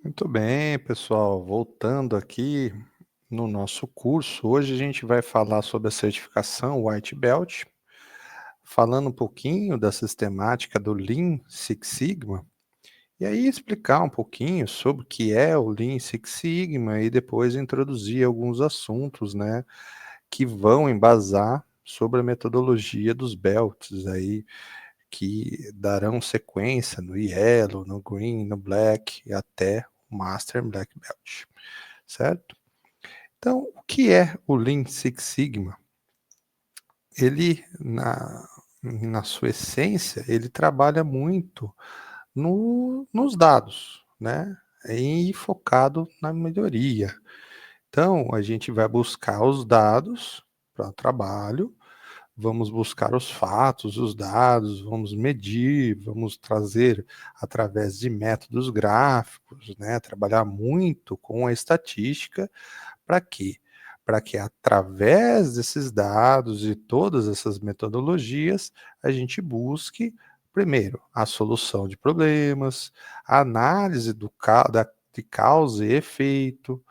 Muito bem, pessoal. Voltando aqui no nosso curso, hoje a gente vai falar sobre a certificação White Belt, falando um pouquinho da sistemática do Lean Six Sigma, e aí explicar um pouquinho sobre o que é o Lean Six Sigma e depois introduzir alguns assuntos, né, que vão embasar sobre a metodologia dos belts aí, que darão sequência no Yellow, no Green, no Black e até o Master Black Belt, certo? Então, o que é o Lean Six Sigma? Ele, na sua essência, ele trabalha muito nos dados, né? E focado na melhoria. Então, a gente vai buscar os dados para o trabalho, vamos buscar os fatos, os dados, vamos medir, vamos trazer através de métodos gráficos, né? Trabalhar muito com a estatística. Para quê? Para que através desses dados e todas essas metodologias, a gente busque, primeiro, a solução de problemas, a análise de causa e efeito,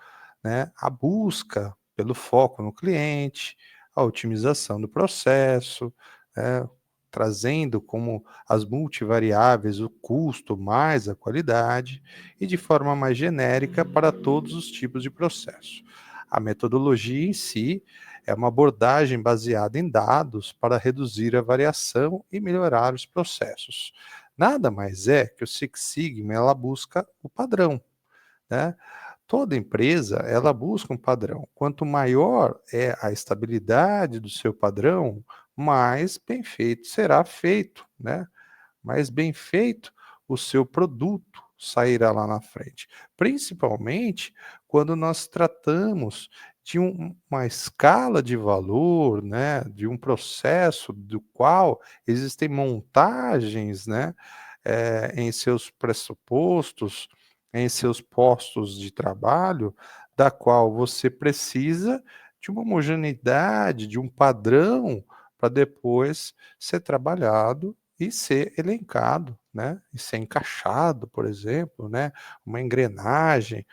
né? A busca pelo foco no cliente, a otimização do processo, né? Trazendo como as multivariáveis o custo mais a qualidade e de forma mais genérica para todos os tipos de processo. A metodologia em si é uma abordagem baseada em dados para reduzir a variação e melhorar os processos. Nada mais é que o Six Sigma ela busca o padrão, né? Toda empresa, ela busca um padrão. Quanto maior é a estabilidade do seu padrão, mais bem feito será feito, né? Mais bem feito o seu produto sairá lá na frente. Principalmente quando nós tratamos de uma escala de valor, né, de um processo do qual existem montagens, né, em seus pressupostos, em seus postos de trabalho, da qual você precisa de uma homogeneidade, de um padrão para depois ser trabalhado e ser elencado, né, e ser encaixado, por exemplo, né, uma engrenagem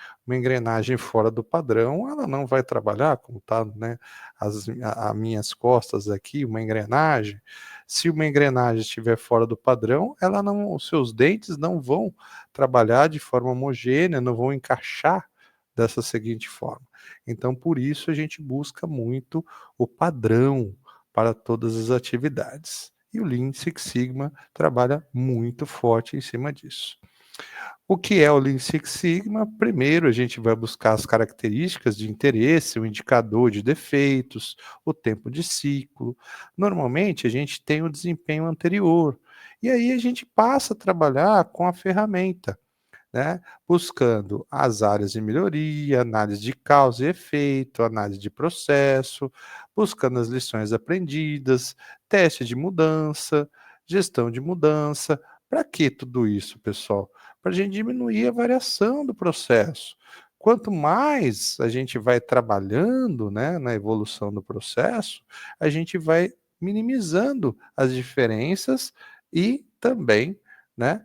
fora do padrão, ela não vai trabalhar como está, né, as minhas costas aqui, uma engrenagem. Se uma engrenagem estiver fora do padrão, ela não, os seus dentes não vão trabalhar de forma homogênea, não vão encaixar dessa seguinte forma. Então, por isso a gente busca muito o padrão para todas as atividades. E o Lean Six Sigma trabalha muito forte em cima disso. O que é o Lean Six Sigma? Primeiro, a gente vai buscar as características de interesse, o indicador de defeitos, o tempo de ciclo. Normalmente, a gente tem o desempenho anterior. E aí a gente passa a trabalhar com a ferramenta, né? Buscando as áreas de melhoria, análise de causa e efeito, análise de processo, buscando as lições aprendidas, teste de mudança, gestão de mudança. Para que tudo isso, pessoal? Para a gente diminuir a variação do processo. Quanto mais a gente vai trabalhando, né, na evolução do processo, a gente vai minimizando as diferenças e também, né,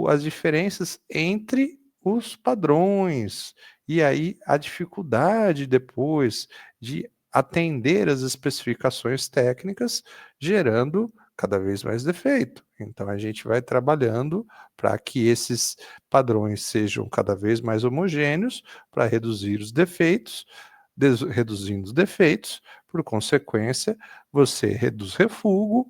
as diferenças entre os padrões, e aí a dificuldade depois de atender as especificações técnicas, gerando cada vez mais defeito. Então a gente vai trabalhando para que esses padrões sejam cada vez mais homogêneos, para reduzir os defeitos, reduzindo os defeitos, por consequência, você reduz refúgio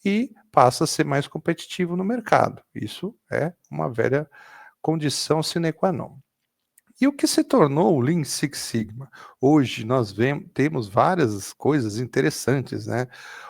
e passa a ser mais competitivo no mercado. Isso é uma velha condição sine qua non. E o que se tornou o Lean Six Sigma? Hoje nós temos várias coisas interessantes, né?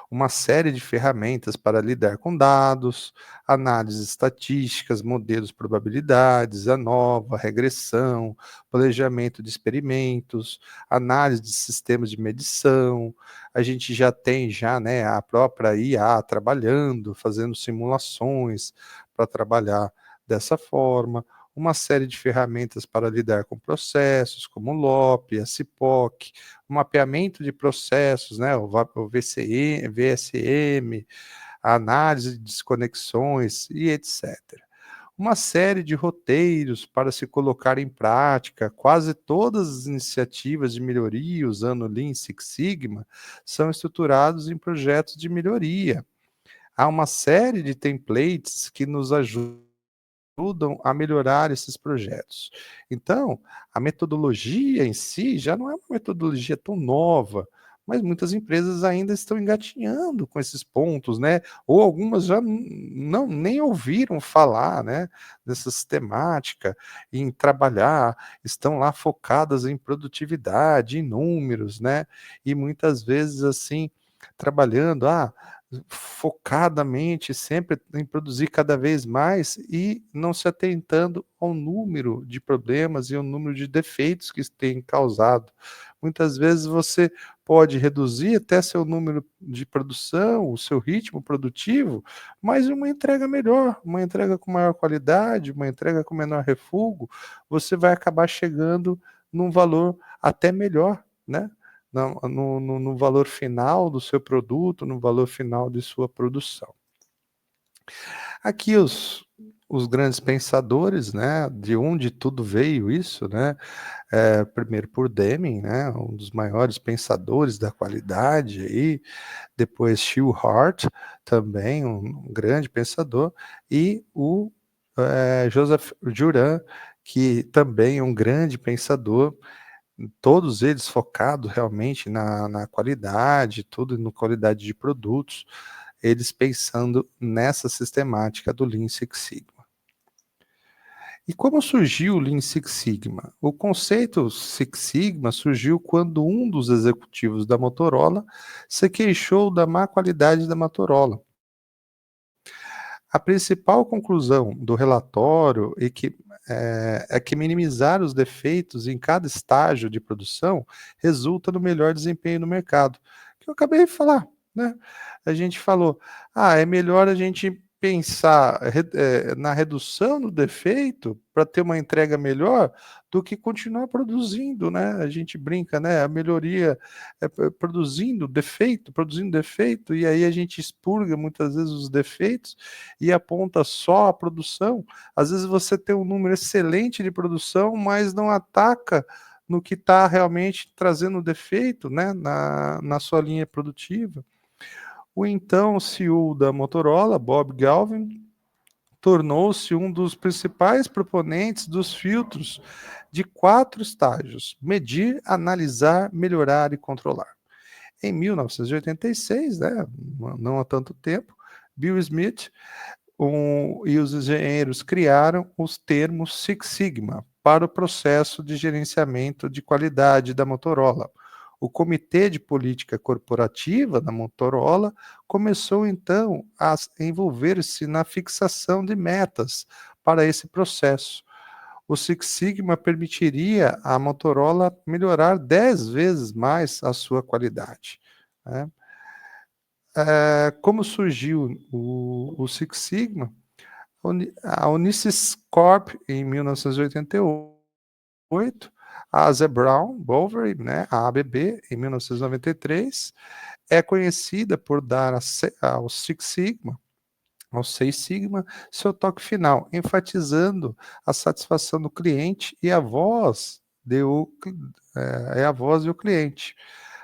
Uma série de ferramentas para lidar com dados, análises estatísticas, modelos probabilidades, ANOVA, regressão, planejamento de experimentos, análise de sistemas de medição. A gente já tem né, a própria IA trabalhando, fazendo simulações para trabalhar dessa forma, uma série de ferramentas para lidar com processos, como o LOP, a CIPOC, o mapeamento de processos, né, o VSM, a análise de desconexões e etc. uma série de roteiros para se colocar em prática. Quase todas as iniciativas de melhoria usando Lean Six Sigma são estruturados em projetos de melhoria. Há uma série de templates que nos ajudam a melhorar esses projetos. Então, a metodologia em si já não é uma metodologia tão nova, mas muitas empresas ainda estão engatinhando com esses pontos, né? Ou algumas já não nem ouviram falar, né, dessa sistemática em trabalhar, estão lá focadas em produtividade, em números, né? E muitas vezes assim trabalhando, focadamente, sempre em produzir cada vez mais e não se atentando ao número de problemas e ao número de defeitos que isso tem causado. Muitas vezes você pode reduzir até seu número de produção, o seu ritmo produtivo, mas uma entrega melhor, uma entrega com maior qualidade, uma entrega com menor refúgio, você vai acabar chegando num valor até melhor, né? No valor final do seu produto, no valor final de sua produção. Aqui os grandes pensadores, né, de onde tudo veio isso, né, primeiro por Deming, né, um dos maiores pensadores da qualidade, aí, depois Hugh Hart, também um grande pensador, e o Joseph Juran, que também é um grande pensador, todos eles focados realmente na qualidade, tudo na qualidade de produtos, eles pensando nessa sistemática do Lean Six Sigma. E como surgiu o Lean Six Sigma? O conceito Six Sigma surgiu quando um dos executivos da Motorola se queixou da má qualidade da Motorola. A principal conclusão do relatório é que minimizar os defeitos em cada estágio de produção resulta no melhor desempenho no mercado. Que eu acabei de falar, né? A gente falou, é melhor a gente pensar na redução do defeito para ter uma entrega melhor do que continuar produzindo, né? A gente brinca, né? A melhoria produzindo defeito, e aí a gente expurga muitas vezes os defeitos e aponta só a produção. Às vezes você tem um número excelente de produção, mas não ataca no que está realmente trazendo defeito, né, na sua linha produtiva. O então CEO da Motorola, Bob Galvin, tornou-se um dos principais proponentes dos filtros de 4 estágios: medir, analisar, melhorar e controlar. Em 1986, né, não há tanto tempo, Bill Smith e os engenheiros criaram os termos Six Sigma para o processo de gerenciamento de qualidade da Motorola. O Comitê de Política Corporativa da Motorola começou então a envolver-se na fixação de metas para esse processo. O Six Sigma permitiria à Motorola melhorar 10 vezes mais a sua qualidade, né? Como surgiu o Six Sigma? A Unisys Corp, em 1988, a Ze Brown Boveri, né, a ABB, em 1993, é conhecida por dar ao Six Sigma, ao Seis Sigma, seu toque final, enfatizando a satisfação do cliente e a voz é a voz do cliente.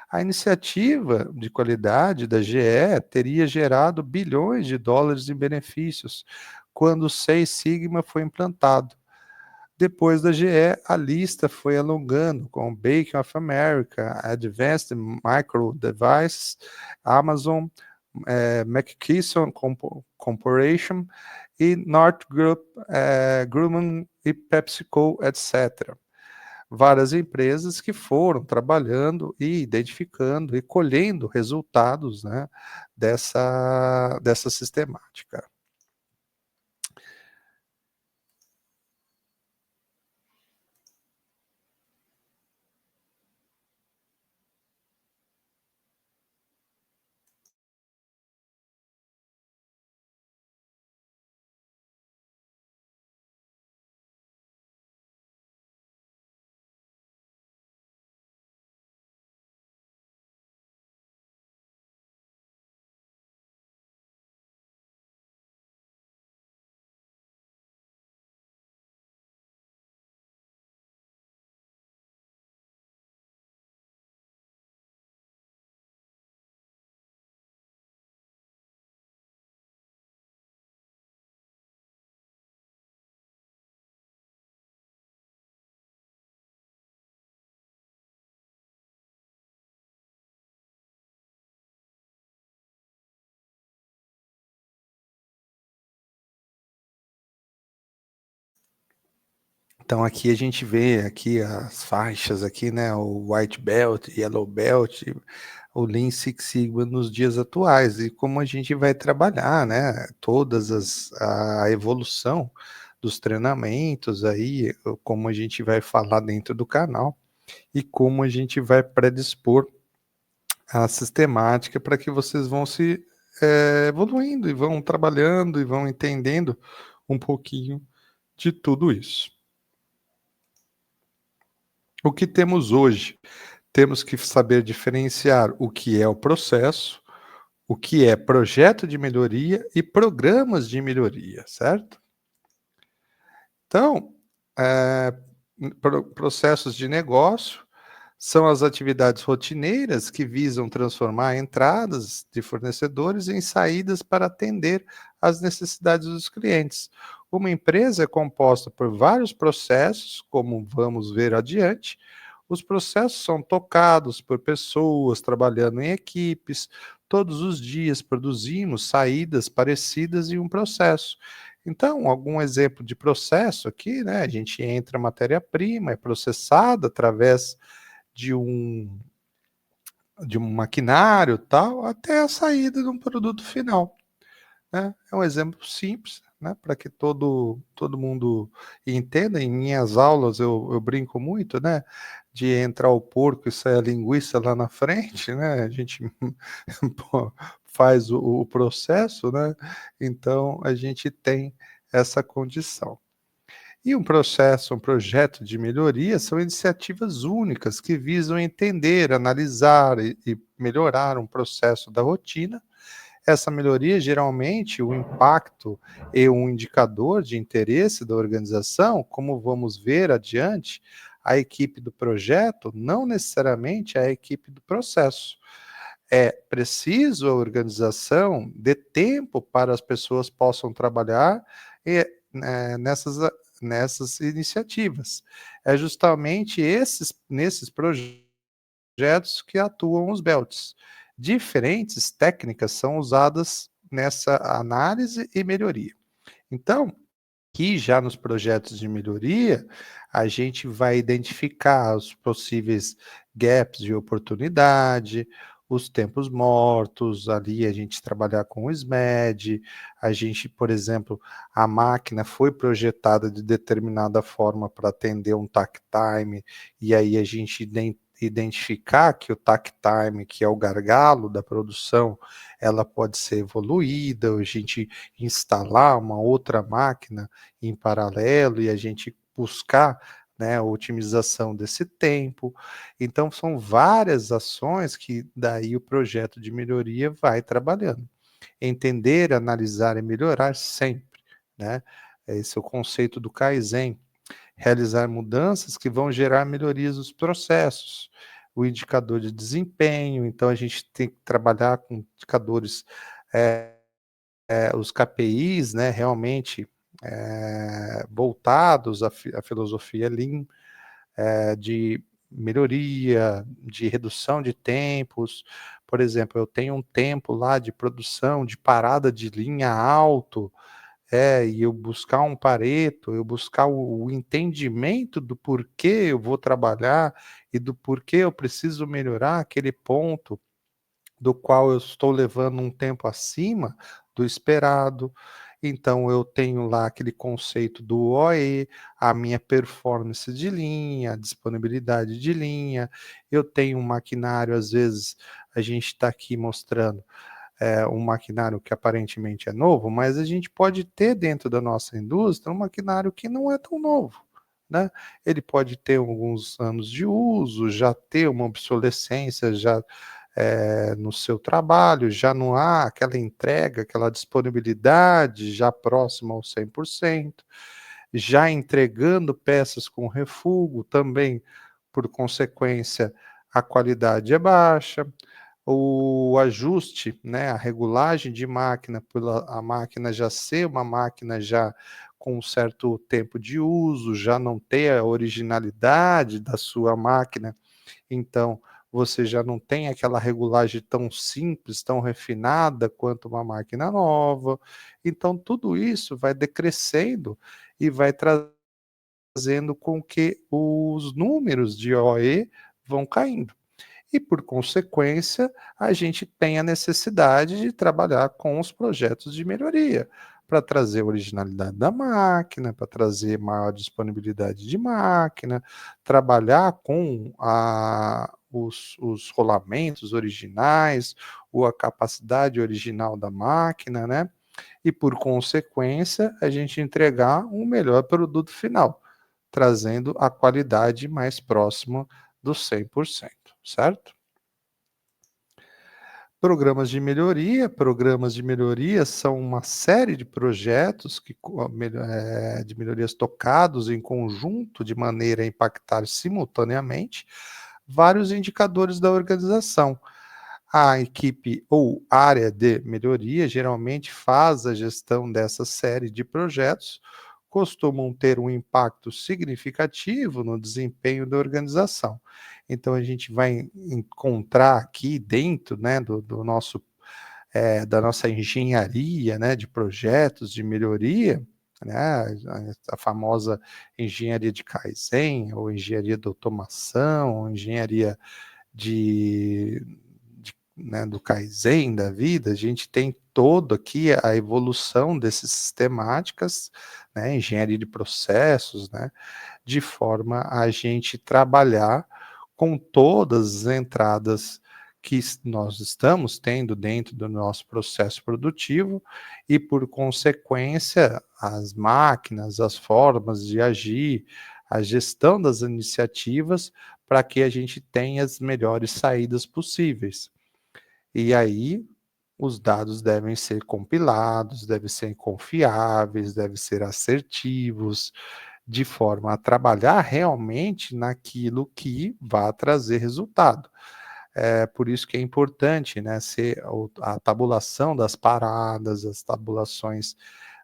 A iniciativa de qualidade da GE teria gerado bilhões de dólares em benefícios quando o Seis Sigma foi implantado. Depois da GE, a lista foi alongando com Bank of America, Advanced Micro Devices, Amazon, McKesson Corporation e Northrop Grumman e PepsiCo, etc. Várias empresas que foram trabalhando e identificando e colhendo resultados, né, dessa sistemática. Então aqui a gente vê aqui as faixas aqui, né, o White Belt, Yellow Belt, o Lean Six Sigma nos dias atuais e como a gente vai trabalhar, né, a evolução dos treinamentos aí, como a gente vai falar dentro do canal e como a gente vai predispor a sistemática para que vocês vão se evoluindo e vão trabalhando e vão entendendo um pouquinho de tudo isso. O que temos hoje? Temos que saber diferenciar o que é o processo, o que é projeto de melhoria e programas de melhoria, certo? Então, processos de negócio são as atividades rotineiras que visam transformar entradas de fornecedores em saídas para atender às necessidades dos clientes. Uma empresa é composta por vários processos, como vamos ver adiante. Os processos são tocados por pessoas trabalhando em equipes. Todos os dias produzimos saídas parecidas em um processo. Então, algum exemplo de processo aqui, né? A gente entra matéria-prima, é processada através de um maquinário, tal, até a saída de um produto final, né. É um exemplo simples, né, para que todo mundo entenda. Em minhas aulas eu brinco muito, né, de entrar o porco e sair a linguiça lá na frente, né, a gente pô, faz o processo, né, então a gente tem essa condição. E um projeto de melhoria são iniciativas únicas que visam entender, analisar e melhorar um processo da rotina. Essa melhoria, geralmente, o impacto e um indicador de interesse da organização, como vamos ver adiante, a equipe do projeto, não necessariamente a equipe do processo. É preciso a organização dê tempo para as pessoas possam trabalhar e, nessas iniciativas. É justamente nesses projetos que atuam os belts. Diferentes técnicas são usadas nessa análise e melhoria. Então, aqui já nos projetos de melhoria, a gente vai identificar os possíveis gaps de oportunidade, os tempos mortos, ali a gente trabalhar com o SMED, a gente, por exemplo, a máquina foi projetada de determinada forma para atender um takt time, e aí a gente identificar que o takt time, que é o gargalo da produção, ela pode ser evoluída, a gente instalar uma outra máquina em paralelo e a gente buscar, né, a otimização desse tempo. Então, são várias ações que daí o projeto de melhoria vai trabalhando. Entender, analisar e melhorar sempre, né? Esse é o conceito do Kaizen. Realizar mudanças que vão gerar melhorias nos processos. O indicador de desempenho, então a gente tem que trabalhar com indicadores, os KPIs, né, realmente voltados à filosofia Lean, de melhoria, de redução de tempos. Por exemplo, eu tenho um tempo lá de produção, de parada de linha alto, e eu buscar um Pareto, eu buscar o entendimento do porquê eu vou trabalhar e do porquê eu preciso melhorar aquele ponto do qual eu estou levando um tempo acima do esperado. Então eu tenho lá aquele conceito do OE, a minha performance de linha, a disponibilidade de linha. Eu tenho um maquinário, às vezes a gente está aqui mostrando um maquinário que aparentemente é novo, mas a gente pode ter dentro da nossa indústria um maquinário que não é tão novo, né? Ele pode ter alguns anos de uso, já ter uma obsolescência já no seu trabalho, já não há aquela entrega, aquela disponibilidade já próxima ao 100%, já entregando peças com refúgio também, por consequência, a qualidade é baixa, o ajuste, né, a regulagem de máquina, pela a máquina já ser uma máquina já com um certo tempo de uso, já não ter a originalidade da sua máquina, então você já não tem aquela regulagem tão simples, tão refinada quanto uma máquina nova. Então tudo isso vai decrescendo e vai trazendo fazendo com que os números de OE vão caindo. E, por consequência, a gente tem a necessidade de trabalhar com os projetos de melhoria, para trazer originalidade da máquina, para trazer maior disponibilidade de máquina, trabalhar com os rolamentos originais, ou a capacidade original da máquina, né? E, por consequência, a gente entregar um melhor produto final, trazendo a qualidade mais próxima do 100%, certo? Programas de melhoria são uma série de projetos de melhorias tocados em conjunto de maneira a impactar simultaneamente vários indicadores da organização. A equipe ou área de melhoria geralmente faz a gestão dessa série de projetos, costumam ter um impacto significativo no desempenho da organização. Então, a gente vai encontrar aqui dentro, né, do nosso, da nossa engenharia, né, de projetos de melhoria, né, a famosa engenharia de Kaizen, ou engenharia de automação, ou engenharia né, do Kaizen da vida, a gente tem todo aqui a evolução dessas sistemáticas, né, engenharia de processos, né, de forma a gente trabalhar com todas as entradas que nós estamos tendo dentro do nosso processo produtivo e, por consequência, as máquinas, as formas de agir, a gestão das iniciativas para que a gente tenha as melhores saídas possíveis. E aí, os dados devem ser compilados, devem ser confiáveis, devem ser assertivos, de forma a trabalhar realmente naquilo que vai trazer resultado. É por isso que é importante, né, ser a tabulação das paradas, as tabulações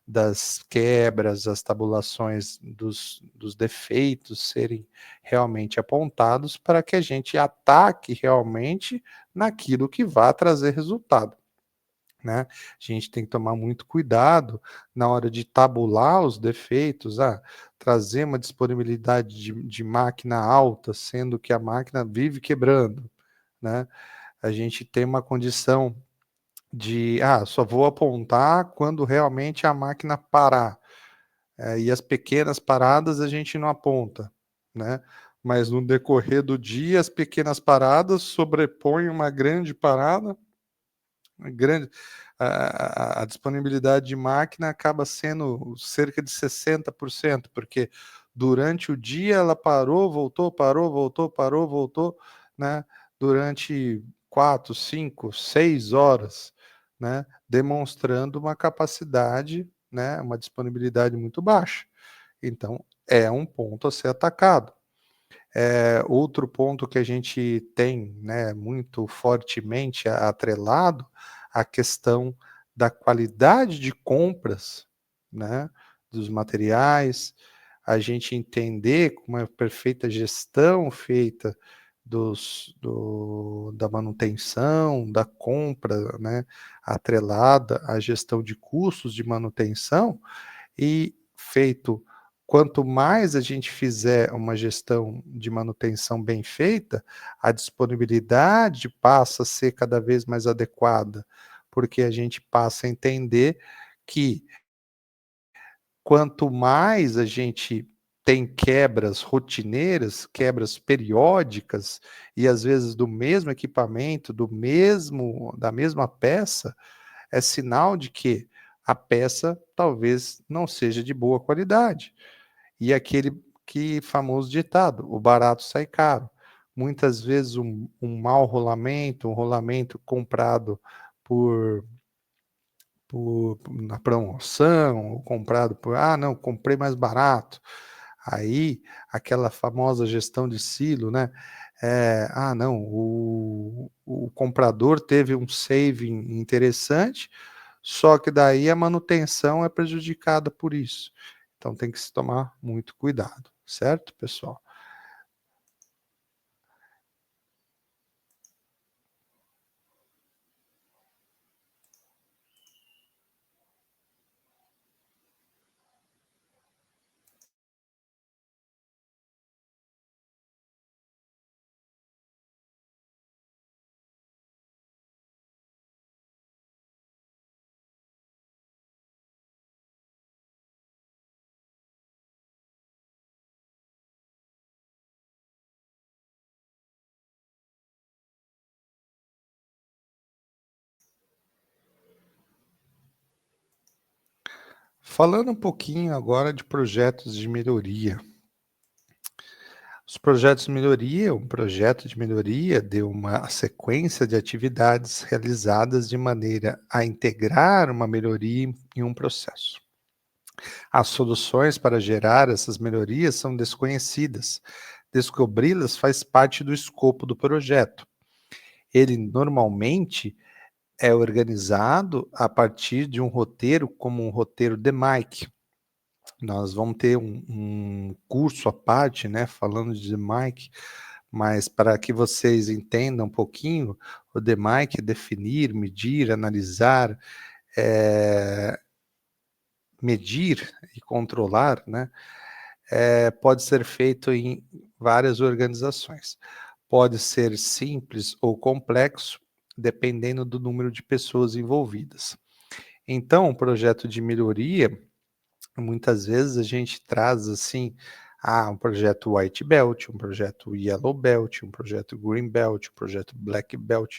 das quebras, as tabulações dos defeitos serem realmente apontados para que a gente ataque realmente naquilo que vai trazer resultado, né? A gente tem que tomar muito cuidado na hora de tabular os defeitos, trazer uma disponibilidade de máquina alta, sendo que a máquina vive quebrando, né? A gente tem uma condição de, só vou apontar quando realmente a máquina parar. E as pequenas paradas a gente não aponta, né? Mas no decorrer do dia, as pequenas paradas sobrepõem uma grande parada, uma grande, a disponibilidade de máquina acaba sendo cerca de 60%, porque durante o dia ela parou, voltou, parou, voltou, parou, voltou, né? Durante 4, 5, 6 horas, né? Demonstrando uma capacidade, né? Uma disponibilidade muito baixa. Então, é um ponto a ser atacado. Outro ponto que a gente tem, né, muito fortemente atrelado, a questão da qualidade de compras, né, dos materiais, a gente entender com uma perfeita gestão feita da manutenção, da compra, né, atrelada à gestão de custos de manutenção, e feito, quanto mais a gente fizer uma gestão de manutenção bem feita, a disponibilidade passa a ser cada vez mais adequada, porque a gente passa a entender que quanto mais a gente tem quebras rotineiras, quebras periódicas, e às vezes do mesmo equipamento, da mesma peça, é sinal de que a peça talvez não seja de boa qualidade. E aquele famoso ditado, o barato sai caro. Muitas vezes um mau rolamento, um rolamento comprado por, na promoção, ou comprado por, não, comprei mais barato. Aí, aquela famosa gestão de silo, né? Não, o comprador teve um saving interessante, só que daí a manutenção é prejudicada por isso. Então tem que se tomar muito cuidado, certo, pessoal? Falando um pouquinho agora de projetos de melhoria. Os projetos de melhoria, um projeto de melhoria deu uma sequência de atividades realizadas de maneira a integrar uma melhoria em um processo. As soluções para gerar essas melhorias são desconhecidas. Descobri-las faz parte do escopo do projeto. Ele normalmente é organizado a partir de um roteiro, como um roteiro de Mike. Nós vamos ter um curso à parte, né, falando de Mike, mas para que vocês entendam um pouquinho, o DMAIC é definir, medir, analisar, eh, medir e controlar, né, pode ser feito em várias organizações. Pode ser simples ou complexo, dependendo do número de pessoas envolvidas. Então, o projeto de melhoria, muitas vezes a gente traz assim, um projeto White Belt, um projeto Yellow Belt, um projeto Green Belt, um projeto Black Belt.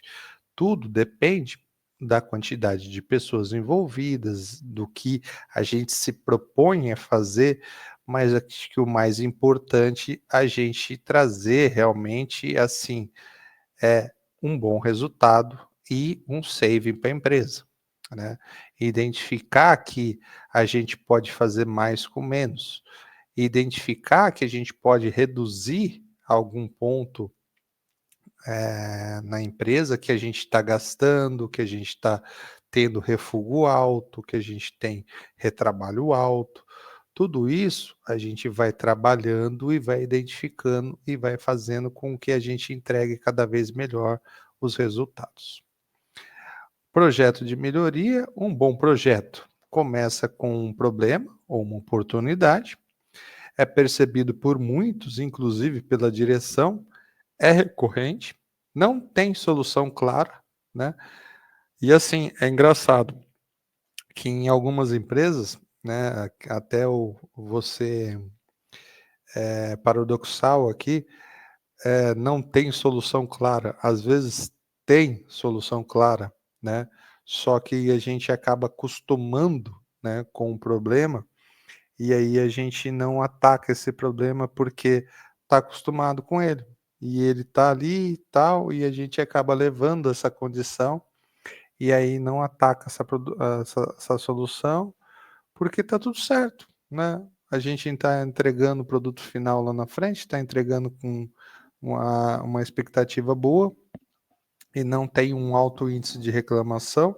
Tudo depende da quantidade de pessoas envolvidas, do que a gente se propõe a fazer, mas acho que o mais importante a gente trazer realmente assim é um bom resultado e um saving para a empresa, né? Identificar que a gente pode fazer mais com menos, identificar que a gente pode reduzir algum ponto na empresa que a gente está gastando, que a gente está tendo refúgio alto, que a gente tem retrabalho alto. Tudo isso a gente vai trabalhando e vai identificando e vai fazendo com que a gente entregue cada vez melhor os resultados. Projeto de melhoria, um bom projeto começa com um problema ou uma oportunidade, é percebido por muitos, inclusive pela direção, é recorrente, não tem solução clara, né? E assim, é engraçado que em algumas empresas, né, até você paradoxal aqui, não tem solução clara. Às vezes tem solução clara, né? Só que a gente acaba acostumando, né, com o problema e aí a gente não ataca esse problema porque está acostumado com ele. E ele está ali e tal, e a gente acaba levando essa condição e aí não ataca essa solução porque está tudo certo, né? A gente está entregando o produto final lá na frente, está entregando com uma expectativa boa e não tem um alto índice de reclamação,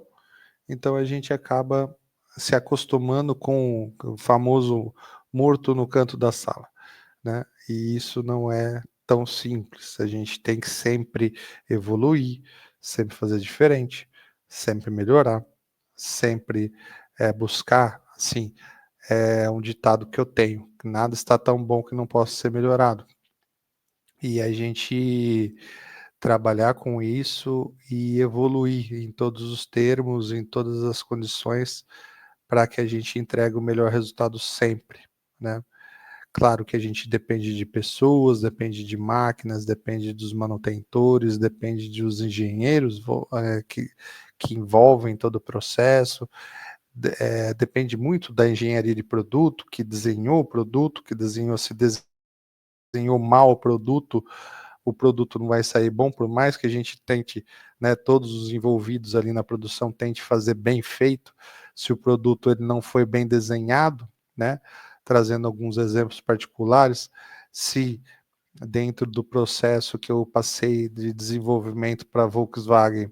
então a gente acaba se acostumando com o famoso morto no canto da sala, né? E isso não é tão simples. A gente tem que sempre evoluir, sempre fazer diferente, sempre melhorar, sempre buscar, assim, é um ditado que eu tenho, que nada está tão bom que não possa ser melhorado. E a gente trabalhar com isso e evoluir em todos os termos, em todas as condições, para que a gente entregue o melhor resultado sempre, né? Claro que a gente depende de pessoas, depende de máquinas, depende dos manutentores, depende dos engenheiros que envolvem todo o processo, depende muito da engenharia de produto, que desenhou o produto, que desenhou, se desenhou mal o produto não vai sair bom, por mais que a gente tente, né, todos os envolvidos ali na produção tente fazer bem feito, se o produto ele não foi bem desenhado, né, trazendo alguns exemplos particulares, se dentro do processo que eu passei de desenvolvimento para a Volkswagen,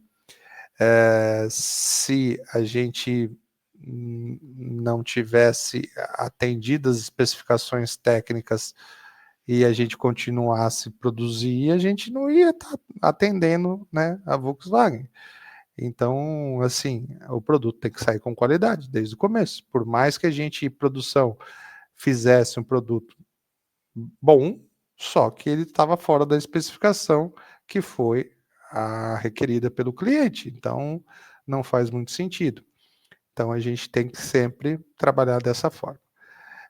se a gente não tivesse atendido as especificações técnicas e a gente continuasse a produzir, a gente não ia estar atendendo, né, a Volkswagen. Então, assim, o produto tem que sair com qualidade desde o começo. Por mais que a gente, produção, fizesse um produto bom, só que ele estava fora da especificação que foi a requerida pelo cliente. Então, não faz muito sentido. Então, a gente tem que sempre trabalhar dessa forma.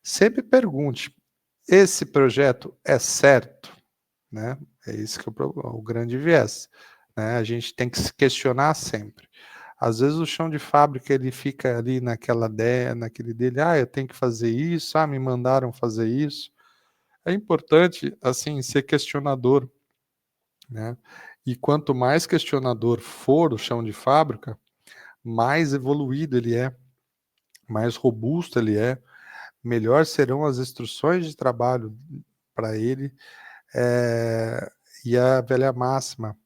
Sempre pergunte: esse projeto é certo? Né? É isso que é o grande viés. Né? A gente tem que se questionar sempre. Às vezes o chão de fábrica ele fica ali naquele dele, eu tenho que fazer isso, me mandaram fazer isso. É importante, assim, ser questionador, né? E quanto mais questionador for o chão de fábrica, mais evoluído ele é, mais robusto ele é, melhor serão as instruções de trabalho para ele, e a velha máxima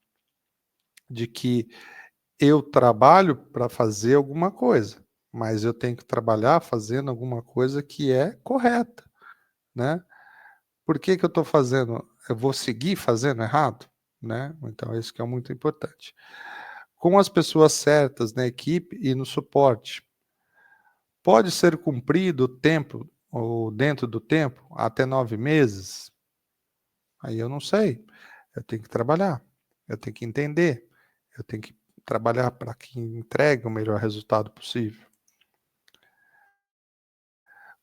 de que eu trabalho para fazer alguma coisa, mas eu tenho que trabalhar fazendo alguma coisa que é correta, né? Por que que eu estou fazendo? Eu vou seguir fazendo errado, né? Então isso que é muito importante. Com as pessoas certas na equipe e no suporte, pode ser cumprido o tempo ou dentro do tempo até 9 meses? Aí eu não sei. Eu tenho que trabalhar, eu tenho que entender, eu tenho que trabalhar para que entregue o melhor resultado possível.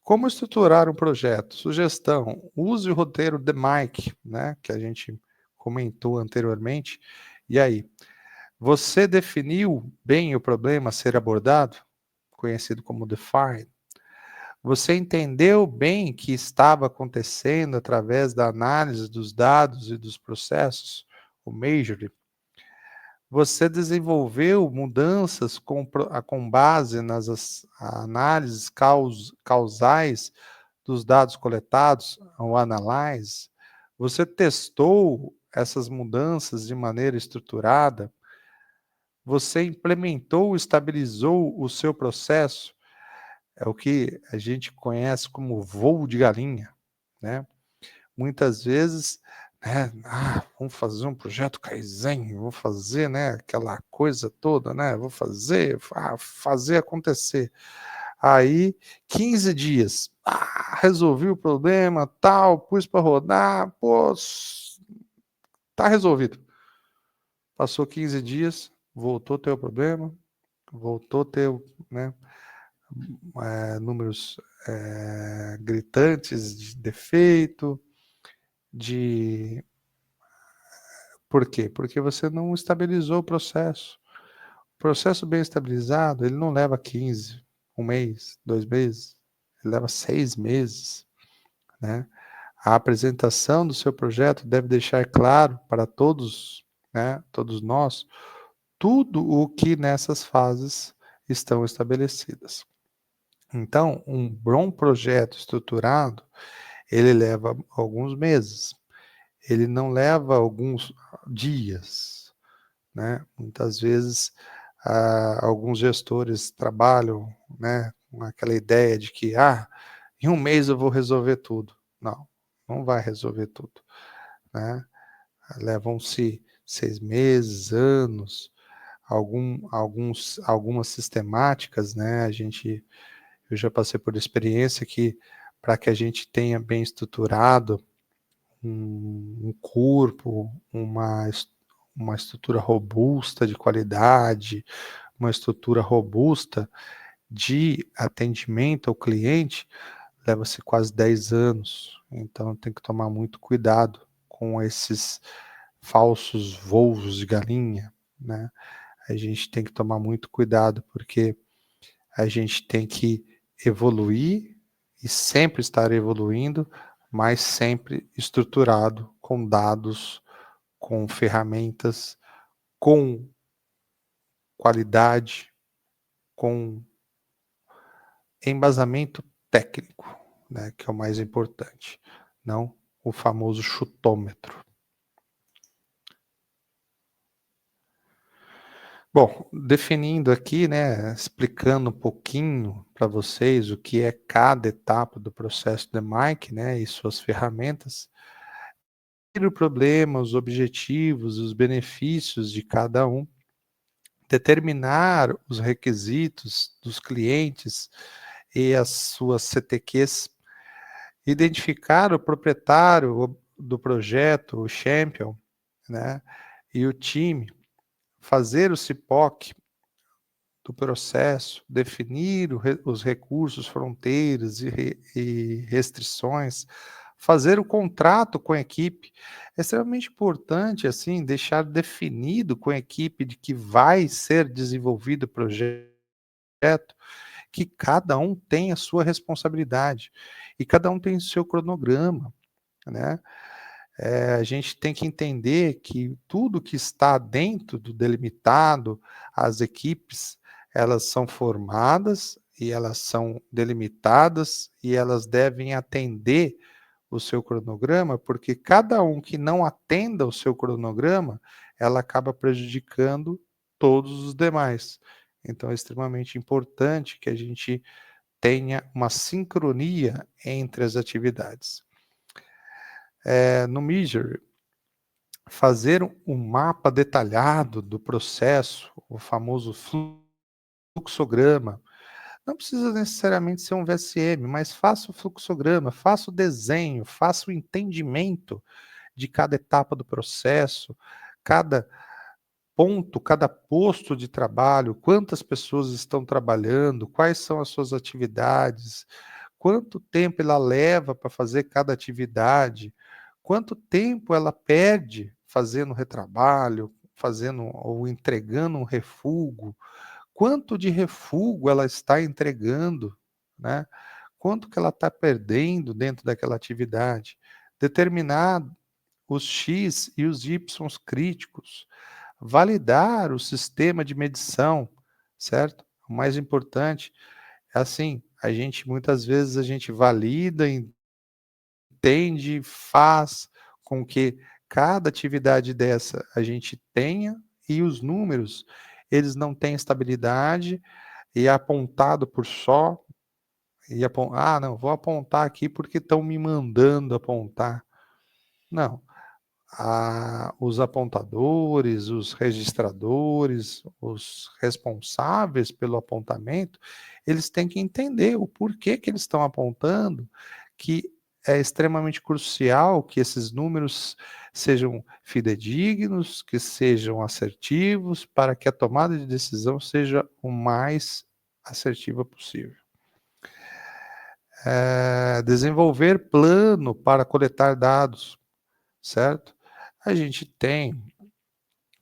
Como estruturar um projeto? Sugestão: use o roteiro The Mike, né, que a gente comentou anteriormente. E aí, você definiu bem o problema a ser abordado, conhecido como Define? Você entendeu bem o que estava acontecendo através da análise dos dados e dos processos, o Majoring? Você desenvolveu mudanças com base nas análises causais dos dados coletados, o Analyze? Você testou essas mudanças de maneira estruturada? Você implementou, estabilizou o seu processo? É o que a gente conhece como voo de galinha, né? Muitas vezes, né, vamos fazer um projeto Kaizen, vou fazer, né, aquela coisa toda, né, vou fazer acontecer. Aí, 15 dias, resolvi o problema, tal, pus para rodar, tá resolvido. Passou 15 dias, voltou a ter o problema, voltou a ter, né, números gritantes de defeito, de... Por quê? Porque você não estabilizou o processo. O processo bem estabilizado, ele não leva 15, um mês, 2 meses, ele leva 6 meses, né? A apresentação do seu projeto deve deixar claro para todos, né, todos nós, tudo o que nessas fases estão estabelecidas. Então, um bom projeto estruturado, ele leva alguns meses, ele não leva alguns dias, né? Muitas vezes, alguns gestores trabalham, né, com aquela ideia de que, em um mês eu vou resolver tudo. Não, não vai resolver tudo, né? Levam-se 6 meses, anos, algumas sistemáticas, né? Eu já passei por experiência que, para que a gente tenha bem estruturado um corpo, uma estrutura robusta de qualidade, uma estrutura robusta de atendimento ao cliente, leva-se quase 10 anos. Então tem que tomar muito cuidado com esses falsos voos de galinha, né? A gente tem que tomar muito cuidado porque a gente tem que evoluir e sempre estar evoluindo, mas sempre estruturado com dados, com ferramentas, com qualidade, com embasamento técnico, né, que é o mais importante, não o famoso chutômetro. Bom, definindo aqui, né, explicando um pouquinho para vocês o que é cada etapa do processo de Mike, né, e suas ferramentas, o problema, os objetivos, os benefícios de cada um, determinar os requisitos dos clientes e as suas CTQs, identificar o proprietário do projeto, o champion, né, e o time, fazer o CIPOC do processo, definir os recursos, fronteiras e restrições, fazer o contrato com a equipe. É extremamente importante, assim, deixar definido com a equipe de que vai ser desenvolvido o projeto, que cada um tem a sua responsabilidade e cada um tem o seu cronograma, né? A gente tem que entender que tudo que está dentro do delimitado, as equipes, elas são formadas e elas são delimitadas e elas devem atender o seu cronograma, porque cada um que não atenda o seu cronograma, ela acaba prejudicando todos os demais. Então é extremamente importante que a gente tenha uma sincronia entre as atividades. No Midjourney, fazer um mapa detalhado do processo, o famoso fluxograma. Não precisa necessariamente ser um VSM, mas faça o fluxograma, faça o desenho, faça o entendimento de cada etapa do processo, cada ponto, cada posto de trabalho, quantas pessoas estão trabalhando, quais são as suas atividades, quanto tempo ela leva para fazer cada atividade, quanto tempo ela perde fazendo retrabalho, fazendo ou entregando um refúgio, quanto de refúgio ela está entregando, né? Quanto que ela está perdendo dentro daquela atividade. Determinar os X e os Y críticos, validar o sistema de medição, certo? O mais importante é assim, a gente muitas vezes a gente valida, entende, faz com que cada atividade dessa a gente tenha e os números, eles não têm estabilidade e é apontado por só não, vou apontar aqui porque estão me mandando apontar. Não, os apontadores, os registradores, os responsáveis pelo apontamento, eles têm que entender o porquê que eles estão apontando, que é extremamente crucial que esses números sejam fidedignos, que sejam assertivos, para que a tomada de decisão seja o mais assertiva possível. Desenvolver plano para coletar dados, certo? A gente tem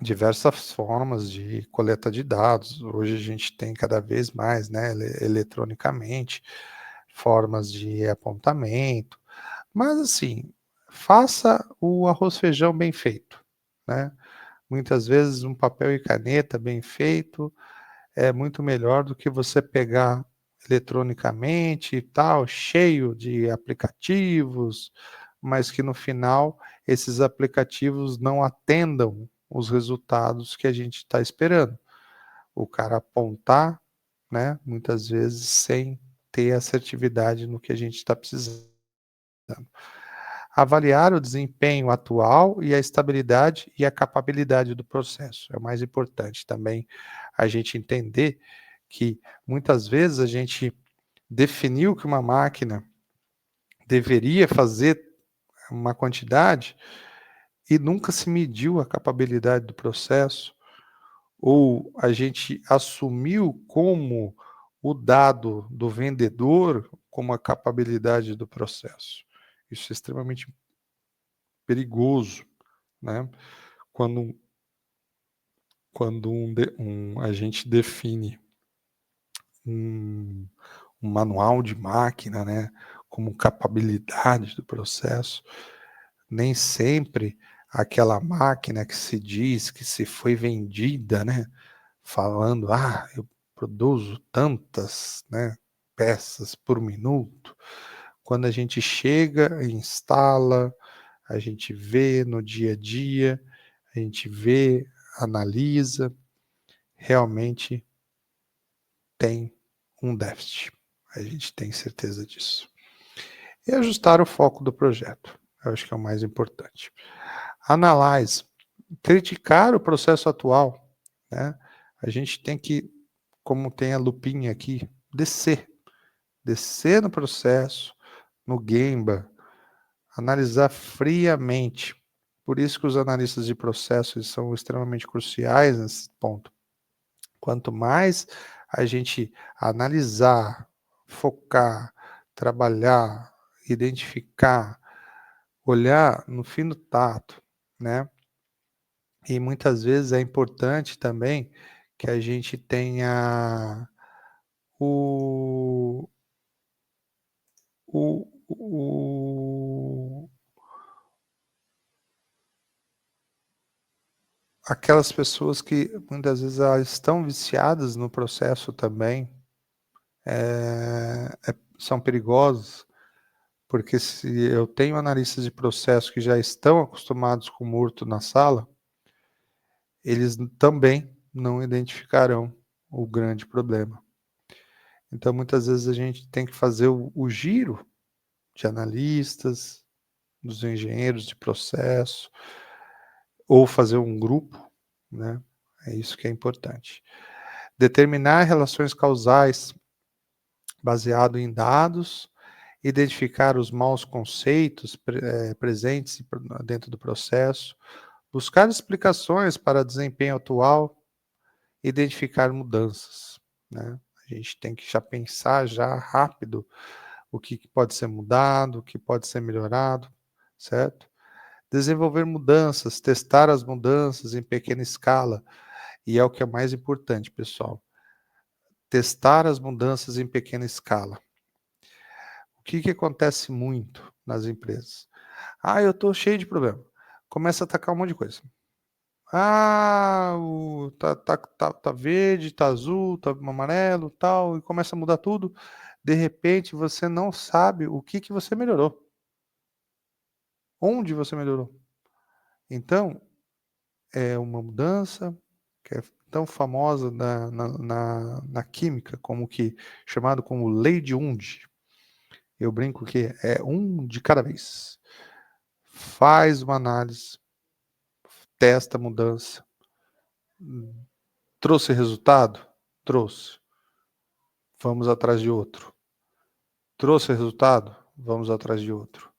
diversas formas de coleta de dados. Hoje a gente tem cada vez mais, né, eletronicamente, formas de apontamento. Mas assim, faça o arroz feijão bem feito, né? Muitas vezes um papel e caneta bem feito é muito melhor do que você pegar eletronicamente e tal, cheio de aplicativos, mas que no final esses aplicativos não atendam os resultados que a gente está esperando. O cara apontar, né, muitas vezes sem ter assertividade no que a gente está precisando. Avaliar o desempenho atual e a estabilidade e a capabilidade do processo. É o mais importante também a gente entender que muitas vezes a gente definiu que uma máquina deveria fazer uma quantidade e nunca se mediu a capabilidade do processo, ou a gente assumiu como o dado do vendedor como a capabilidade do processo. Isso é extremamente perigoso, né? Quando, a gente define um, um manual de máquina, né, como capabilidade do processo, nem sempre aquela máquina que se diz que se foi vendida, né, falando, eu produzo tantas, né, peças por minuto. Quando a gente chega e instala, a gente vê no dia a dia, a gente vê, analisa, realmente tem um déficit. A gente tem certeza disso. E ajustar o foco do projeto. Eu acho que é o mais importante. Analyze, criticar o processo atual, né? A gente tem que, como tem a lupinha aqui, descer no processo, no Gemba, analisar friamente. Por isso que os analistas de processos são extremamente cruciais nesse ponto. Quanto mais a gente analisar, focar, trabalhar, identificar, olhar no fino tato, né? E muitas vezes é importante também que a gente tenha o, o, aquelas pessoas que muitas vezes elas estão viciadas no processo também, são perigosos, porque se eu tenho analistas de processo que já estão acostumados com o murto na sala, eles também não identificarão o grande problema. Então, muitas vezes a gente tem que fazer o giro de analistas, dos engenheiros de processo, ou fazer um grupo, né? É isso que é importante. Determinar relações causais baseado em dados, identificar os maus conceitos presentes dentro do processo, buscar explicações para desempenho atual, identificar mudanças, né? A gente tem que já pensar já rápido o que pode ser mudado, o que pode ser melhorado, certo? Desenvolver mudanças, testar as mudanças em pequena escala, e é o que é mais importante, pessoal. Testar as mudanças em pequena escala. O que acontece muito nas empresas? Ah, eu estou cheio de problema. Começa a atacar um monte de coisa. Ah, tá verde, tá azul, tá amarelo, tal, e começa a mudar tudo. De repente, você não sabe o que você melhorou. Onde você melhorou. Então, é uma mudança que é tão famosa na química, como que chamado como lei de Unde. Eu brinco que é um de cada vez. Faz uma análise, testa a mudança. Trouxe resultado? Trouxe. Vamos atrás de outro. Trouxe resultado? Vamos atrás de outro.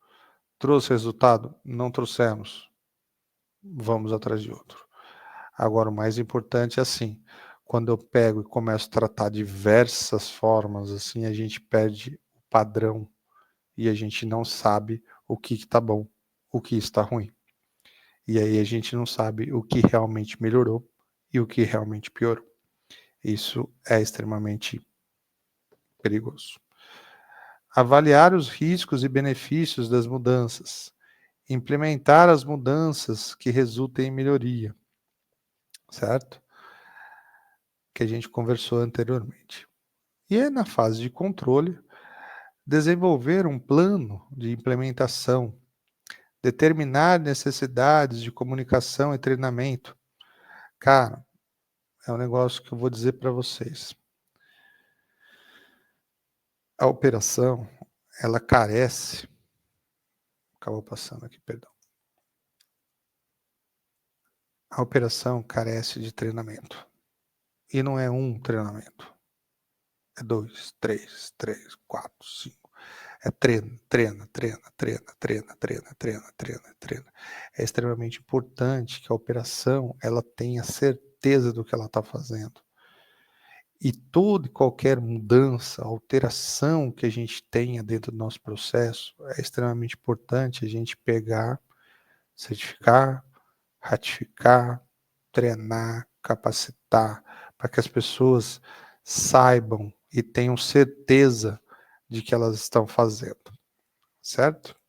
Trouxe resultado? Não trouxemos. Vamos atrás de outro. Agora, o mais importante é assim, quando eu pego e começo a tratar diversas formas, assim, a gente perde o padrão e a gente não sabe o que está bom, o que está ruim. E aí a gente não sabe o que realmente melhorou e o que realmente piorou. Isso é extremamente perigoso. Avaliar os riscos e benefícios das mudanças. Implementar as mudanças que resultem em melhoria. Certo? Que a gente conversou anteriormente. E é na fase de controle, desenvolver um plano de implementação, determinar necessidades de comunicação e treinamento. Cara, é um negócio que eu vou dizer para vocês. A operação, ela carece, acabou passando aqui, perdão. A operação carece de treinamento. E não é um treinamento. É 2, 3, 4, 5. É treina, treina, treina, treina, treina, treina, treina, treina, treina. É extremamente importante que a operação ela tenha certeza do que ela está fazendo. E toda e qualquer mudança, alteração que a gente tenha dentro do nosso processo, é extremamente importante a gente pegar, certificar, ratificar, treinar, capacitar, para que as pessoas saibam e tenham certeza de que elas estão fazendo, certo?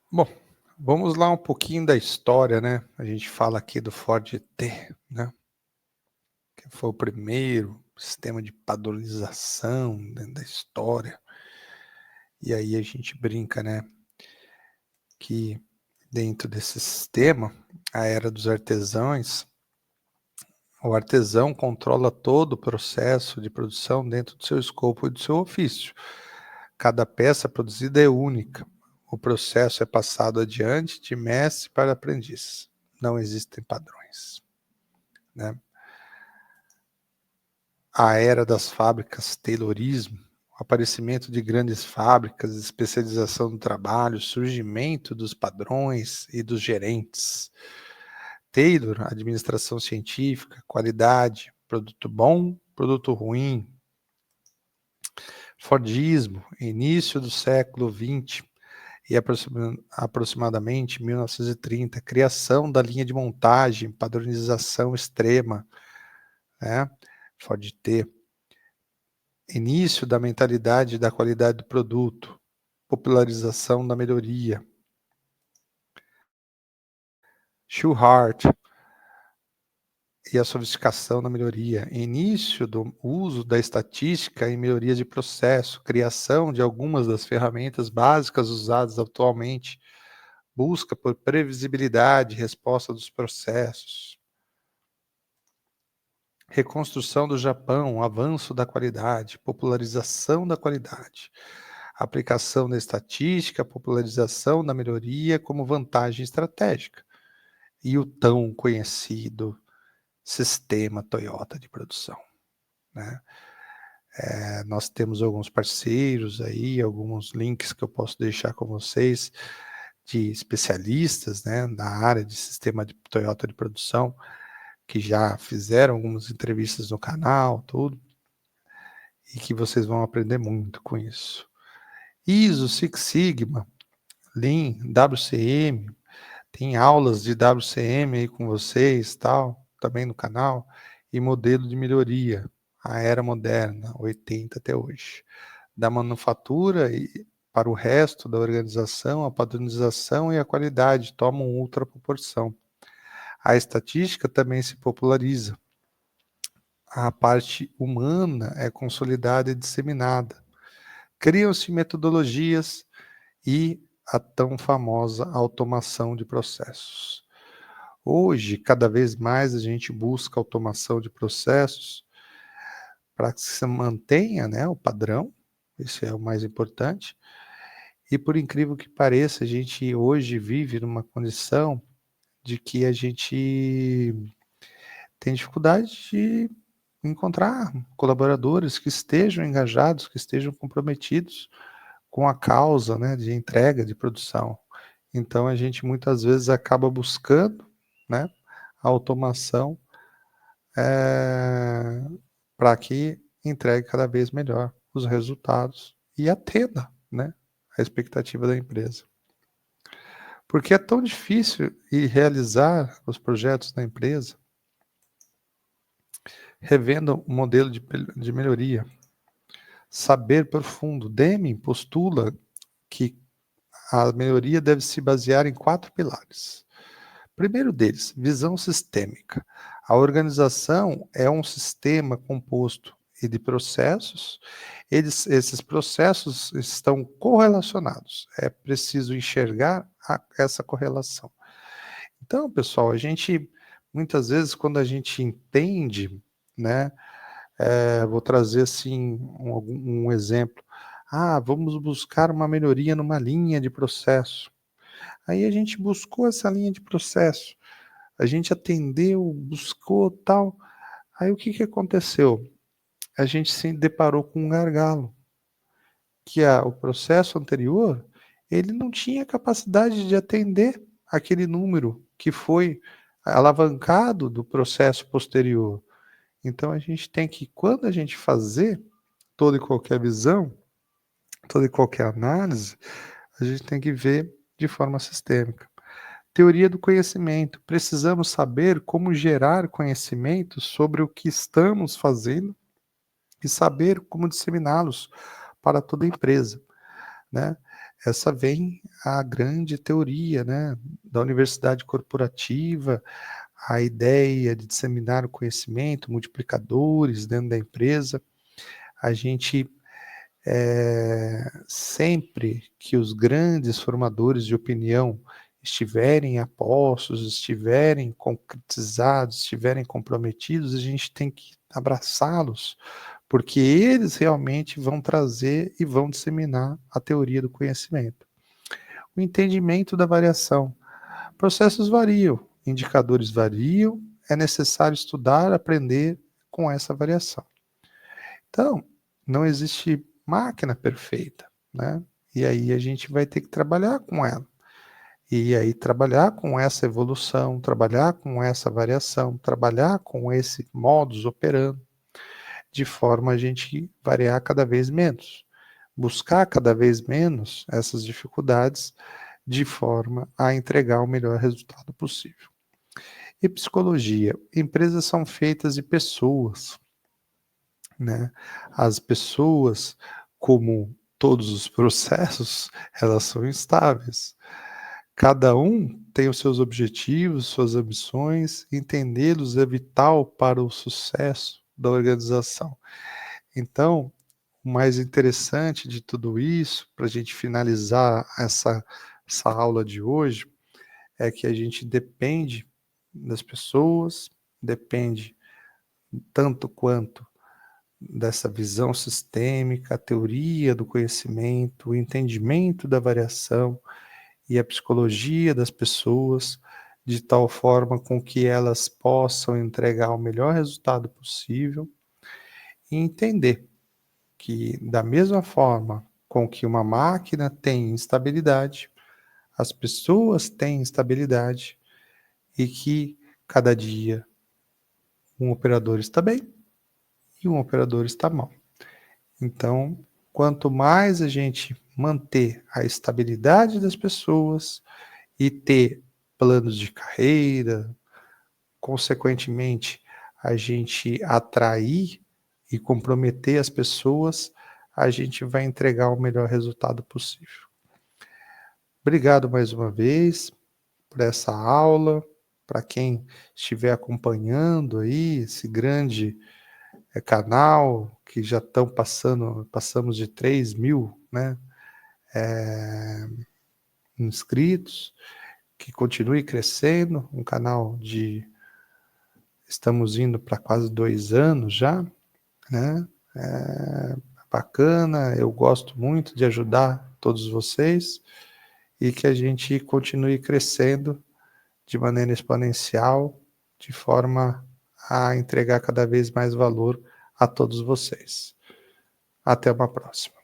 Bom, Vamos lá um pouquinho da história, né? A gente fala aqui do Ford T, né? Que foi o primeiro sistema de padronização dentro da história. E aí a gente brinca, né? Que dentro desse sistema, a era dos artesãos, o artesão controla todo o processo de produção dentro do seu escopo e do seu ofício. Cada peça produzida é única. O processo é passado adiante de mestre para aprendiz. Não existem padrões, né? A era das fábricas, Taylorismo, o aparecimento de grandes fábricas, especialização do trabalho, surgimento dos padrões e dos gerentes. Taylor, administração científica, qualidade, produto bom, produto ruim. Fordismo, início do século XX e aproximadamente 1930, criação da linha de montagem, padronização extrema, né? Ford T. Início da mentalidade da qualidade do produto, popularização da melhoria. Shewhart e a sofisticação da melhoria. Início do uso da estatística em melhorias de processo, criação de algumas das ferramentas básicas usadas atualmente, busca por previsibilidade e resposta dos processos. Reconstrução do Japão, avanço da qualidade, popularização da qualidade. Aplicação da estatística, popularização da melhoria como vantagem estratégica. E o tão conhecido sistema Toyota de produção, né? Nós temos alguns parceiros aí, alguns links que eu posso deixar com vocês de especialistas, né, na área de sistema de Toyota de produção, que já fizeram algumas entrevistas no canal, tudo, e que vocês vão aprender muito com isso. ISO, Six Sigma, Lean, WCM, tem aulas de WCM aí com vocês, tal, também no canal, e modelo de melhoria, a era moderna, 80 até hoje. Da manufatura e para o resto da organização, a padronização e a qualidade tomam outra proporção. A estatística também se populariza. A parte humana é consolidada e disseminada. Criam-se metodologias e a tão famosa automação de processos. Hoje, cada vez mais a gente busca automação de processos para que se mantenha, né, o padrão, esse é o mais importante, e por incrível que pareça, a gente hoje vive numa condição de que a gente tem dificuldade de encontrar colaboradores que estejam engajados, que estejam comprometidos com a causa, né, de entrega, de produção. Então a gente muitas vezes acaba buscando, né, a automação para que entregue cada vez melhor os resultados e atenda, né, a expectativa da empresa. Porque é tão difícil realizar os projetos da empresa, revendo o modelo de melhoria. Saber profundo. Deming postula que a melhoria deve se basear em 4 pilares. Primeiro deles, visão sistêmica. A organização é um sistema composto de processos. Esses processos estão correlacionados. É preciso enxergar essa correlação. Então, pessoal, a gente, muitas vezes, quando a gente entende, né, vou trazer assim um exemplo. Vamos buscar uma melhoria numa linha de processo. Aí a gente buscou essa linha de processo, a gente atendeu, buscou tal. Aí o que que aconteceu? A gente se deparou com um gargalo, que o processo anterior, ele não tinha capacidade de atender aquele número que foi alavancado do processo posterior. Então a gente tem que, quando a gente fazer toda e qualquer visão, toda e qualquer análise, a gente tem que ver de forma sistêmica. Teoria do conhecimento. Precisamos saber como gerar conhecimento sobre o que estamos fazendo e saber como disseminá-los para toda a empresa, né? Essa vem a grande teoria, né, da universidade corporativa, a ideia de disseminar o conhecimento, multiplicadores dentro da empresa. A gente, sempre que os grandes formadores de opinião estiverem a postos, estiverem concretizados, estiverem comprometidos, a gente tem que abraçá-los, porque eles realmente vão trazer e vão disseminar a teoria do conhecimento. O entendimento da variação. Processos variam, indicadores variam, é necessário estudar, aprender com essa variação. Então, não existe máquina perfeita, né? E aí a gente vai ter que trabalhar com ela. E aí trabalhar com essa evolução, trabalhar com essa variação, trabalhar com esse modus operandi, de forma a gente variar cada vez menos. Buscar cada vez menos essas dificuldades de forma a entregar o melhor resultado possível. E psicologia? Empresas são feitas de pessoas, né? As pessoas, como todos os processos, elas são instáveis. Cada um tem os seus objetivos, suas ambições, entendê-los é vital para o sucesso da organização. Então, o mais interessante de tudo isso, para a gente finalizar essa aula de hoje, é que a gente depende das pessoas, depende tanto quanto dessa visão sistêmica, a teoria do conhecimento, o entendimento da variação e a psicologia das pessoas, de tal forma com que elas possam entregar o melhor resultado possível e entender que, da mesma forma com que uma máquina tem instabilidade, as pessoas têm instabilidade e que cada dia um operador está bem e um operador está mal. Então, quanto mais a gente manter a estabilidade das pessoas e ter planos de carreira, consequentemente, a gente atrair e comprometer as pessoas, a gente vai entregar o melhor resultado possível. Obrigado mais uma vez por essa aula, para quem estiver acompanhando aí esse grande canal, que já estão passamos de 3.000, né, inscritos, que continue crescendo, um canal estamos indo para quase 2 anos já, né, bacana, eu gosto muito de ajudar todos vocês, e que a gente continue crescendo de maneira exponencial, de forma a entregar cada vez mais valor a todos vocês. Até uma próxima.